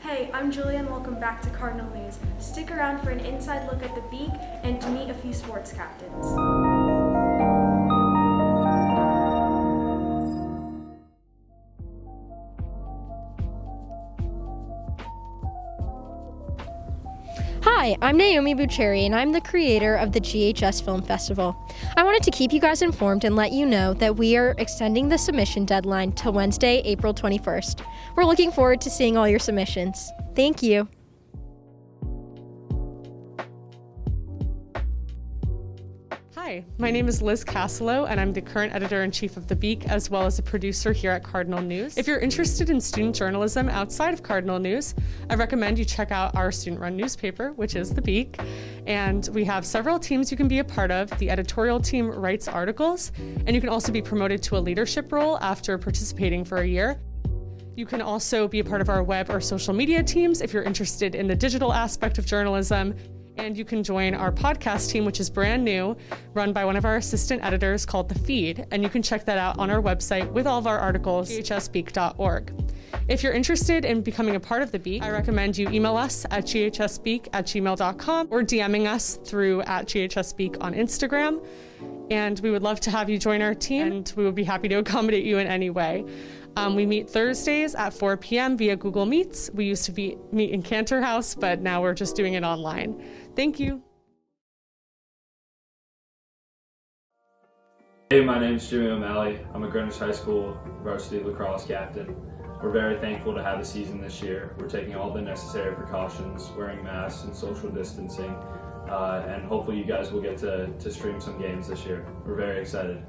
Hey, I'm Julia and welcome back to Cardinal News. Stick around for an inside look at the Beak and to meet a few sports captains. Hi, I'm Naomi Bucheri, and I'm the creator of the GHS Film Festival. I wanted to keep you guys informed and let you know that we are extending the submission deadline till Wednesday, April 21st. We're looking forward to seeing all your submissions. Thank you. Hi, my name is Liz Cassillo, and I'm the current editor-in-chief of The Beak, as well as a producer here at Cardinal News. If you're interested in student journalism outside of Cardinal News, I recommend you check out our student-run newspaper, which is The Beak. And we have several teams you can be a part of. The editorial team writes articles, and you can also be promoted to a leadership role after participating for a year. You can also be a part of our web or social media teams if you're interested in the digital aspect of journalism. And you can join our podcast team, which is brand new, run by one of our assistant editors called The Feed. And you can check that out on our website with all of our articles, ghsbeak.org. If you're interested in becoming a part of The Beak, I recommend you email us at ghsbeak@gmail.com or DMing us through @ghsbeak on Instagram. And we would love to have you join our team, and we would be happy to accommodate you in any way. We meet Thursdays at 4 p.m. via Google Meets. We used to meet in Cantor House, but now we're just doing it online. Thank you. Hey, my name's Jimmy O'Malley. I'm a Greenwich High School varsity lacrosse captain. We're very thankful to have a season this year. We're taking all the necessary precautions, wearing masks and social distancing, and hopefully you guys will get to stream some games this year. We're very excited.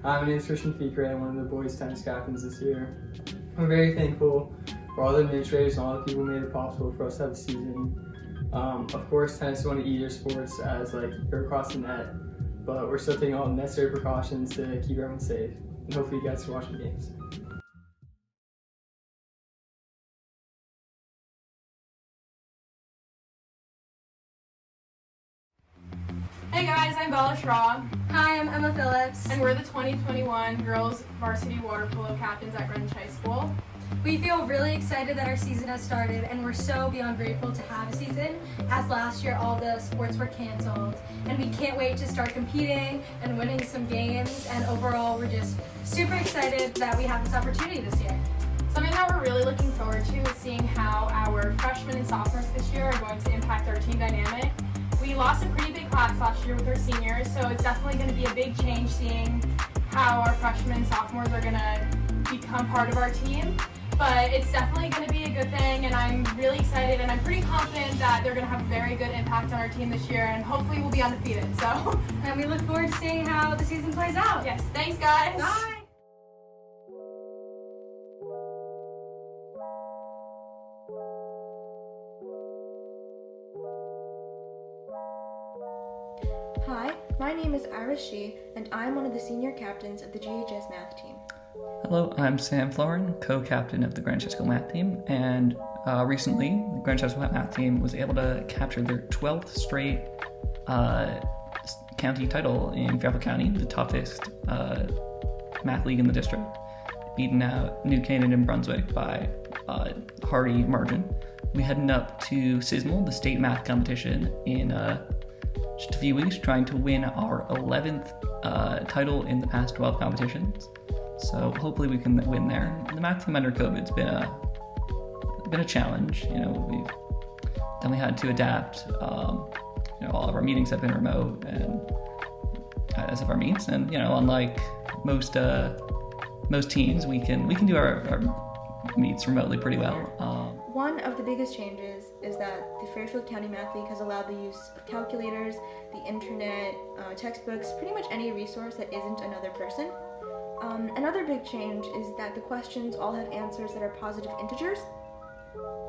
Hi, my name is Christian Fikre. I'm one of the boys' tennis captains this year. I'm very thankful for all the administrators and all the people who made it possible for us to have a season. Of course, tennis is one of the easier sports as you're across the net, but we're still taking all the necessary precautions to keep everyone safe. And hopefully you guys can watch the games. Hey guys, I'm Bella Schraub. Hi, I'm Emma Phillips. And we're the 2021 Girls Varsity Water Polo Captains at Greenwich High School. We feel really excited that our season has started, and we're so beyond grateful to have a season, as last year all the sports were canceled. And we can't wait to start competing and winning some games, and overall we're just super excited that we have this opportunity this year. Something that we're really looking forward to is seeing how our freshmen and sophomores this year are going to impact our team dynamic. We lost a pretty big class last year with our seniors, so it's definitely going to be a big change seeing how our freshmen and sophomores are going to become part of our team. But it's definitely going to be a good thing, and I'm really excited, and I'm pretty confident that they're going to have a very good impact on our team this year, and hopefully we'll be undefeated. So, and we look forward to seeing how the season plays out. Yes, thanks guys. Bye. Hi, my name is Iris Shee, and I'm one of the senior captains of the GHS math team. Hello, I'm Sam Florin, co-captain of the Greenwich High School math team, and recently the Greenwich High School math team was able to capture their 12th straight county title in Fairfield County, the toughest math league in the district, beating out New Canaan and Brunswick by a hearty margin. We heading up to SISML, the state math competition, in just a few weeks, trying to win our 11th title in the past 12 competitions. So hopefully we can win there. The math team under COVID's been a challenge. We've definitely had to adapt. All of our meetings have been remote, and as of our meets, and unlike most teams, we can do our meets remotely pretty well. One of the biggest changes is that the Fairfield County Math League has allowed the use of calculators, the internet, textbooks, pretty much any resource that isn't another person. Another big change is that the questions all have answers that are positive integers,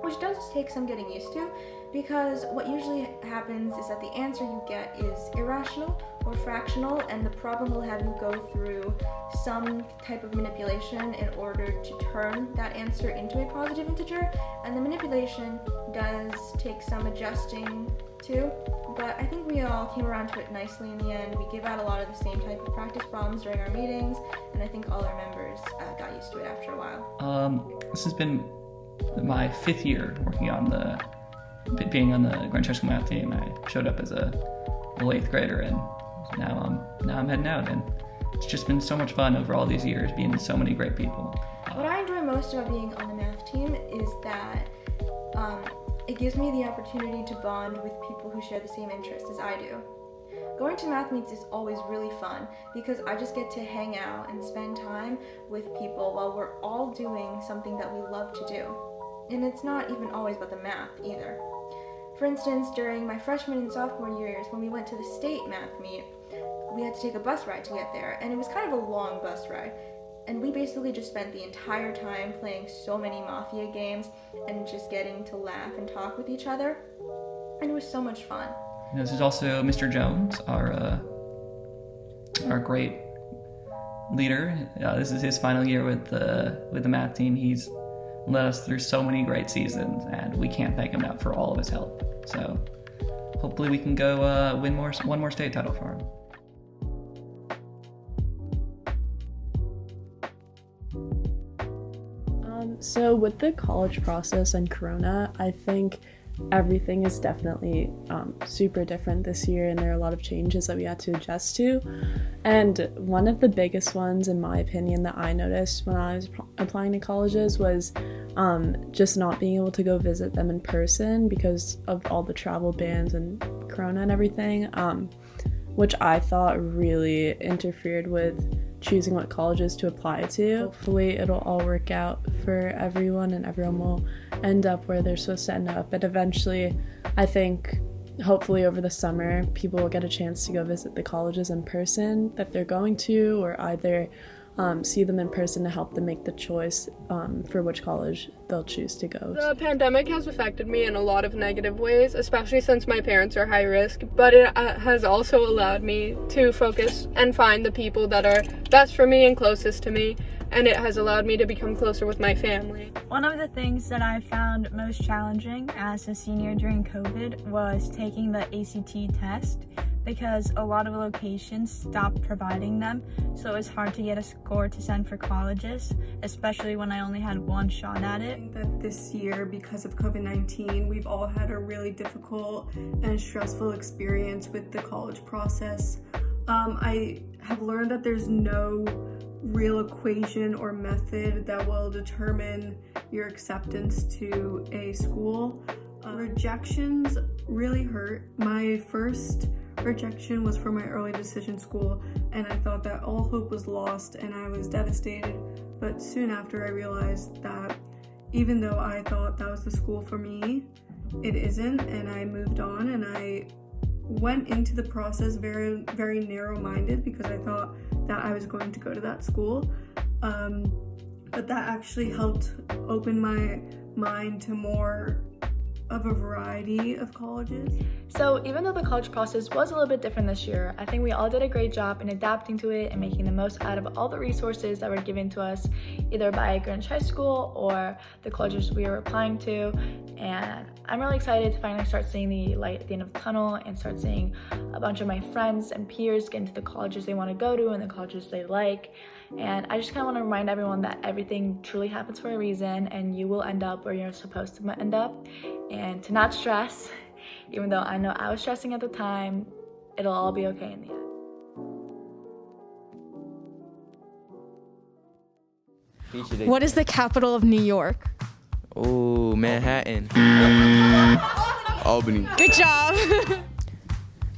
which does take some getting used to, Because what usually happens is that the answer you get is irrational or fractional, and the problem will have you go through some type of manipulation in order to turn that answer into a positive integer, and the manipulation does take some adjusting too, but I think we all came around to it nicely in the end. We give out a lot of the same type of practice problems during our meetings, and I think all our members got used to it after a while. This has been my 5th year working on being on the Greenwich High School math team. I showed up as a little 8th grader, and now I'm heading out, and it's just been so much fun over all these years being with so many great people. What I enjoy most about being on the math team is that it gives me the opportunity to bond with people who share the same interests as I do. Going to math meets is always really fun because I just get to hang out and spend time with people while we're all doing something that we love to do. And it's not even always about the math either. For instance, during my freshman and sophomore years, when we went to the state math meet, we had to take a bus ride to get there, and it was kind of a long bus ride. And we basically just spent the entire time playing so many Mafia games and just getting to laugh and talk with each other. And it was so much fun. This is also Mr. Jones, our great leader. This is his final year with the math team. He's led us through so many great seasons, and we can't thank him enough for all of his help. So hopefully we can go win one more state title for him. So with the college process and Corona, I think everything is definitely super different this year, and there are a lot of changes that we had to adjust to. And one of the biggest ones, in my opinion, that I noticed when I was applying to colleges was just not being able to go visit them in person because of all the travel bans and Corona and everything, which I thought really interfered with choosing what colleges to apply to. Hopefully it'll all work out for everyone, and everyone will end up where they're supposed to end up. But eventually, I think, hopefully over the summer, people will get a chance to go visit the colleges in person that they're going to, or either see them in person to help them make the choice for which college they'll choose to go. The pandemic has affected me in a lot of negative ways, especially since my parents are high risk, but it has also allowed me to focus and find the people that are best for me and closest to me, and it has allowed me to become closer with my family. One of the things that I found most challenging as a senior during COVID was taking the ACT test, because a lot of locations stopped providing them, so it was hard to get a score to send for colleges, especially when I only had one shot at it. I think that this year, because of COVID-19, we've all had a really difficult and stressful experience with the college process. I have learned that there's no real equation or method that will determine your acceptance to a school. Rejections really hurt. My first rejection was from my early decision school, and I thought that all hope was lost, and I was devastated. But soon after, I realized that even though I thought that was the school for me, it isn't, and I moved on, and I went into the process very, very narrow-minded because I thought that I was going to go to that school. But that actually helped open my mind to more of a variety of colleges. So even though the college process was a little bit different this year, I think we all did a great job in adapting to it and making the most out of all the resources that were given to us, either by Greenwich High School or the colleges we were applying to. And I'm really excited to finally start seeing the light at the end of the tunnel and start seeing a bunch of my friends and peers get into the colleges they want to go to and the colleges they like. And I just kind of want to remind everyone that everything truly happens for a reason, and you will end up where you're supposed to end up, and to not stress. Even though I know I was stressing at the time, it'll all be okay in the end. What is the capital of New York? Oh, Manhattan. Albany. Good job.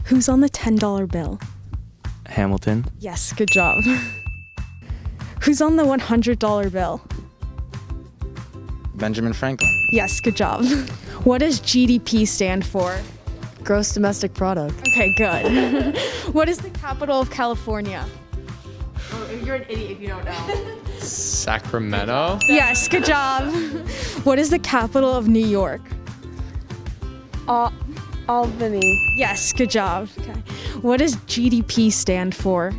Who's on the $10 bill? Hamilton. Yes, good job. Who's on the $100 bill? Benjamin Franklin. Yes, good job. What does GDP stand for? Gross domestic product. Okay, good. What is the capital of California? Oh, you're an idiot if you don't know. Sacramento? Yes, good job. What is the capital of New York? Albany. Yes, good job. Okay. What does GDP stand for?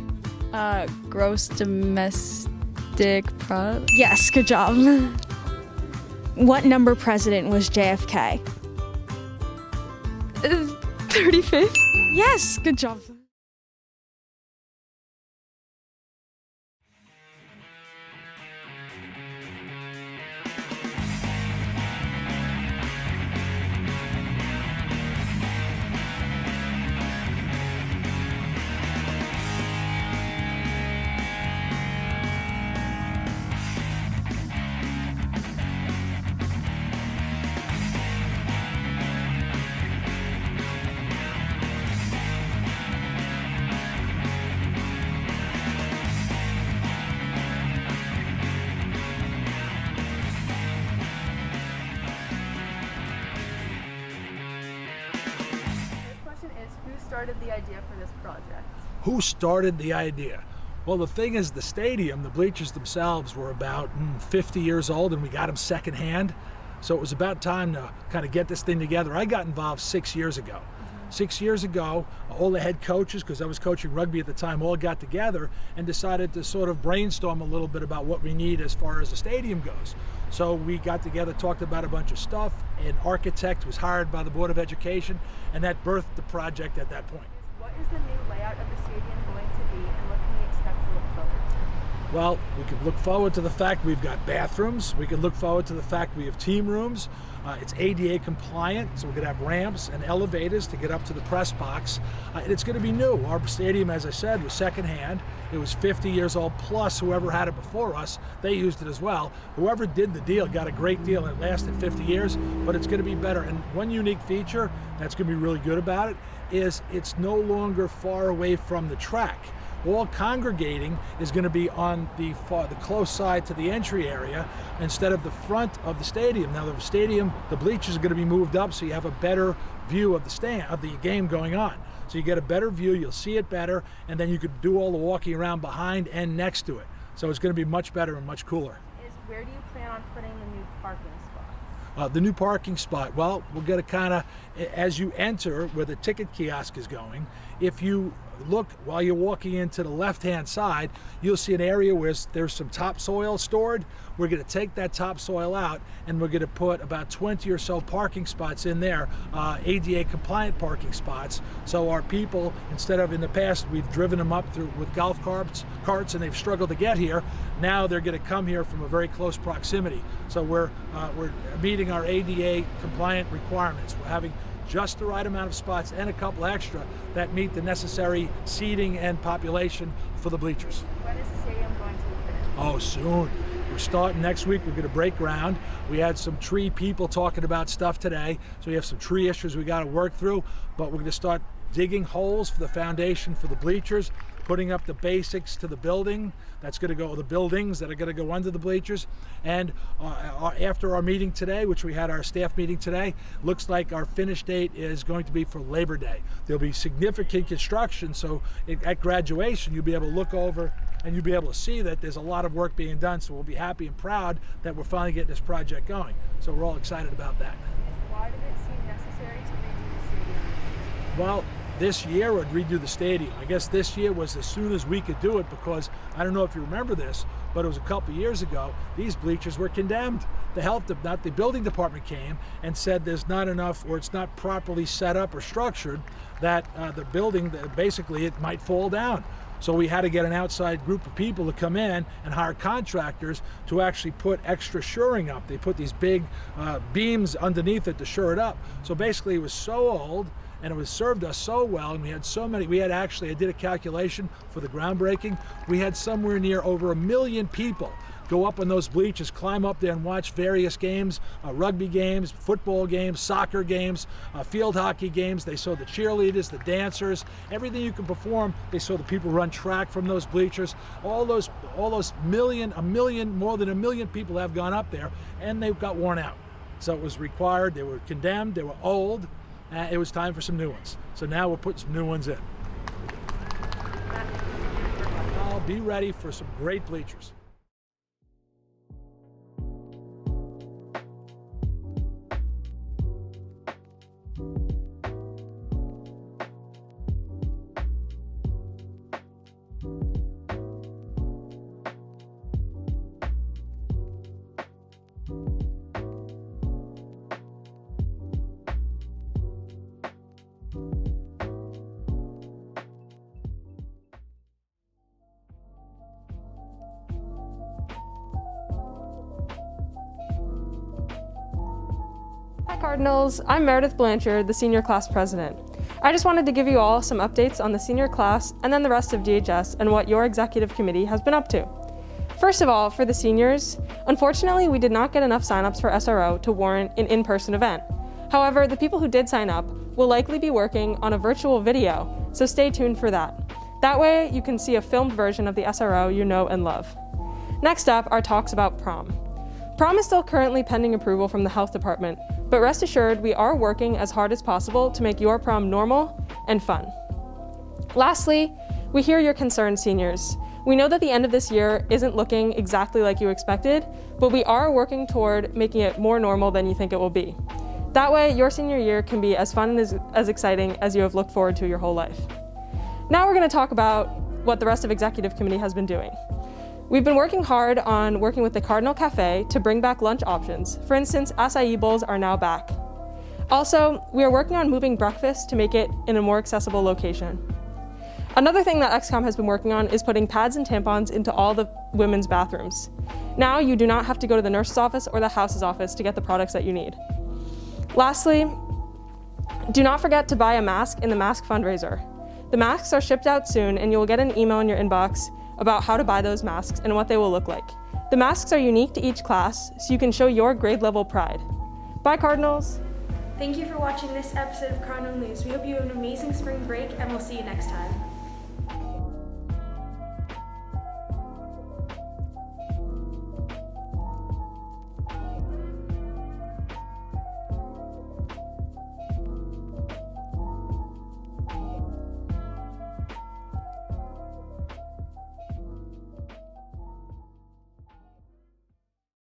Gross domestic product. Yes, good job. What number president was JFK? 35th. Yes, good job. Who started the idea for this project? Who started the idea? Well, the thing is, the stadium, the bleachers themselves were about 50 years old, and we got them secondhand. So it was about time to kind of get this thing together. I got involved 6 years ago. 6 years ago, all the head coaches, because I was coaching rugby at the time, all got together and decided to sort of brainstorm a little bit about what we need as far as the stadium goes. So we got together, talked about a bunch of stuff. An architect was hired by the Board of Education, and that birthed the project at that point. What is the new layout of the stadium going to be, and what can we expect to look forward to? Well, we could look forward to the fact we've got bathrooms. We can look forward to the fact we have team rooms. It's ADA compliant, so we're going to have ramps and elevators to get up to the press box. And it's going to be new. Our stadium, as I said, was secondhand. It was 50 years old, plus whoever had it before us, they used it as well. Whoever did the deal got a great deal, and it lasted 50 years, but it's going to be better. And one unique feature that's going to be really good about it is it's no longer far away from the track. All congregating is going to be on the close side to the entry area instead of the front of the stadium. Now the stadium, the bleachers are going to be moved up, so you have a better view of the game going on. So you get a better view, you'll see it better, and then you could do all the walking around behind and next to it. So it's going to be much better and much cooler. Where do you plan on putting the new parking spots? The new parking spot, well, we're going to kind of, as you enter where the ticket kiosk is going, if you look while you're walking into the left-hand side, you'll see an area where there's some topsoil stored. We're going to take that topsoil out, and we're going to put about 20 or so parking spots in there, ADA compliant parking spots. So our people, instead of in the past, we've driven them up through with golf carts, and they've struggled to get here. Now they're going to come here from a very close proximity. So we're meeting our ADA compliant requirements. We're having just the right amount of spots and a couple extra that meet the necessary seating and population for the bleachers. When is the stadium going to be finished? Oh, soon. We're starting next week. We're going to break ground. We had some tree people talking about stuff today, so we have some tree issues we got to work through, but we're going to start digging holes for the foundation for the bleachers, putting up the basics to the building that's going to go, the buildings that are going to go under the bleachers. And after our meeting today, which we had our staff meeting today, looks like our finish date is going to be for Labor Day. There'll be significant construction, so at graduation you'll be able to look over and you'll be able to see that there's a lot of work being done. So we'll be happy and proud that we're finally getting this project going. So we're all excited about that. Why did it seem necessary to redo the stadium? Well, this year would redo the stadium. I guess this year was as soon as we could do it, because I don't know if you remember this, but it was a couple of years ago, these bleachers were condemned. The building department came and said there's not enough, or it's not properly set up or structured, that the building, basically it might fall down. So we had to get an outside group of people to come in and hire contractors to actually put extra shoring up. They put these big beams underneath it to shore it up. So basically it was so old, and it was served us so well, and we had so many. We had actually, I did a calculation for the groundbreaking. We had somewhere near over 1 million people go up on those bleachers, climb up there and watch various games, rugby games, football games, soccer games, field hockey games. They saw the cheerleaders, the dancers, everything you can perform. They saw the people run track from those bleachers. All those more than 1 million people have gone up there, and they've got worn out. So it was required. They were condemned. They were old. It was time for some new ones. So now we're putting some new ones in. I'll be ready for some great bleachers. Hi Cardinals, I'm Meredith Blanchard, the senior class president. I just wanted to give you all some updates on the senior class and then the rest of DHS and what your executive committee has been up to. First of all, for the seniors, unfortunately we did not get enough signups for SRO to warrant an in-person event. However, the people who did sign up will likely be working on a virtual video, so stay tuned for that. That way you can see a filmed version of the SRO you know and love. Next up are talks about prom. Prom is still currently pending approval from the health department, but rest assured we are working as hard as possible to make your prom normal and fun. Lastly, we hear your concerns, seniors. We know that the end of this year isn't looking exactly like you expected, but we are working toward making it more normal than you think it will be. That way, your senior year can be as fun and as exciting as you have looked forward to your whole life. Now we're going to talk about what the rest of Executive Committee has been doing. We've been working hard on working with the Cardinal Cafe to bring back lunch options. For instance, acai bowls are now back. Also, we are working on moving breakfast to make it in a more accessible location. Another thing that XCOM has been working on is putting pads and tampons into all the women's bathrooms. Now you do not have to go to the nurse's office or the house's office to get the products that you need. Lastly, do not forget to buy a mask in the mask fundraiser. The masks are shipped out soon and you will get an email in your inbox about how to buy those masks and what they will look like. The masks are unique to each class, so you can show your grade level pride. Bye, Cardinals! Thank you for watching this episode of Cardinal News. We hope you have an amazing spring break and we'll see you next time.